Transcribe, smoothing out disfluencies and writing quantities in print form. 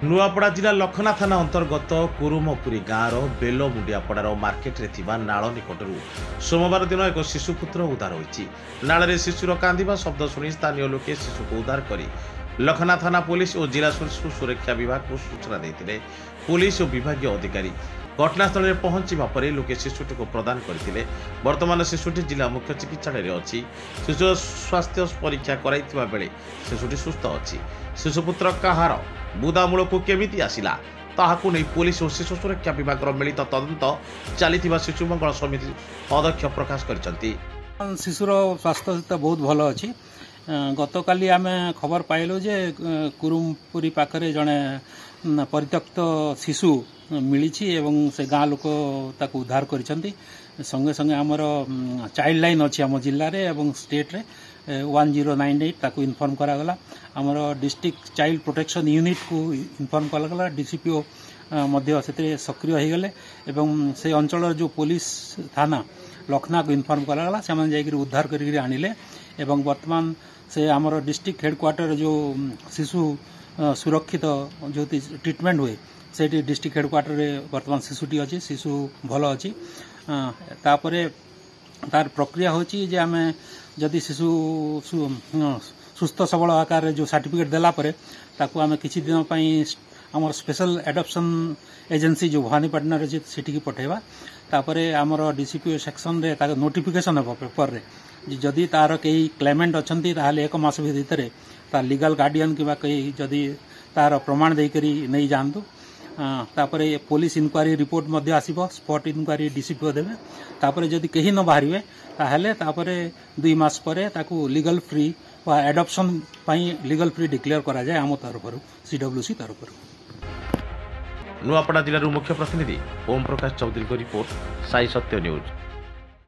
नुआपड़ा जिला लखना थाना अंतर्गत कुरुमपुरी गाँवर बेलमुंडियापड़ार मार्केट्रे नाल निकटर सोमवार दिन एक शिशुपुत्र उद्धार होती। नाल शिशुर कांदिबा शब्द शुणी स्थानीय लोके शिशु को उद्धार कर लखना थाना पुलिस और जिला शिशु सुरक्षा विभाग को सूचना देते पुलिस और विभाग अधिकारी घटनास्थल में पहुंचा पर लोके शिशुटी को प्रदान करते। वर्तमान शिशुटी जिला मुख्य चिकित्सालय अच्छी। शिशु स्वास्थ्य परीक्षा कराइथिबा बेले शिशुटी सुस्थ अच्छी। शिशुपुत्र कहार बुदामूल को केमिति आसिला ताहाकु नहीं पुलिस और शिशु सुरक्षा विभाग मिलित तदंत चली शिशु मंगल समिति अध्यक्ष प्रकाश करछंती। शिशुर स्वास्थ्य स्थिति बहुत भल अच्छी। गतकाली आम खबर पाइलु जे कुरुमपुरी पाखरे जड़े परित्यक्त शिशु मिली एवं से गाँ लोक ताकू उद्धार करिसेंती। संगे संगे आमर चाइल्ड लाइन अच्छी आम जिले में एवं स्टेट रे 1098 ताकू इनफॉर्म करागला। आमर डिस्ट्रिक्ट चाइल्ड प्रोटेक्शन यूनिट को इनफॉर्म करागला। डीसीपीओ मध्य से सक्रिय हो गले एवं से अंचल जो पुलिस थाना लखना को इनफॉर्म करागला। से जाकर उद्धार कर आनिले एवं वर्तमान से आमर डिस्ट्रिक्ट हेडक्वार्टर जो शिशु सुरक्षित जो ट्रीटमेंट हुए से डिस्ट्रिक्ट हेडक्वार्टर वर्तमान शिशुटी अच्छी। शिशु भल अच्छी। तापर तार प्रक्रिया होची जे आमे जदि शिशु सुस्थ सबल आकार जो सर्टिफिकेट देला परे ताकू आमे किछि दिन पई हमर स्पेशल एडॉप्शन एजेंसी जो भवानीपाटना रे सेठी पठेबा। तापरे हमर डीसीपीओ सेक्शन रे तार नोटिफिकेशन हो पेपर रे जदि तार कई क्लेमेंट अछंती ताहाले एक मास भितरे तार लीगल गार्डियन किबा कई जदि तार प्रमाण देई करी नै जानतु। तापरे पुलिस इनक्वारी रिपोर्ट मध्य आसीबो। स्पॉट इनक्वारी डीसीपीओ देबे। तापरे जदि कहीं न बाहरिवे ताहाले तापरे 2 मास परे ताकू लीगल फ्री वा एडॉप्शन पई लीगल फ्री डिक्लेयर करा जाय आम तरफरु सीडब्ल्यूसी तरफरु। नुआपड़ा जिला मुख्य प्रतिनिधि ओम प्रकाश चौधरी को रिपोर्ट साई सत्य न्यूज।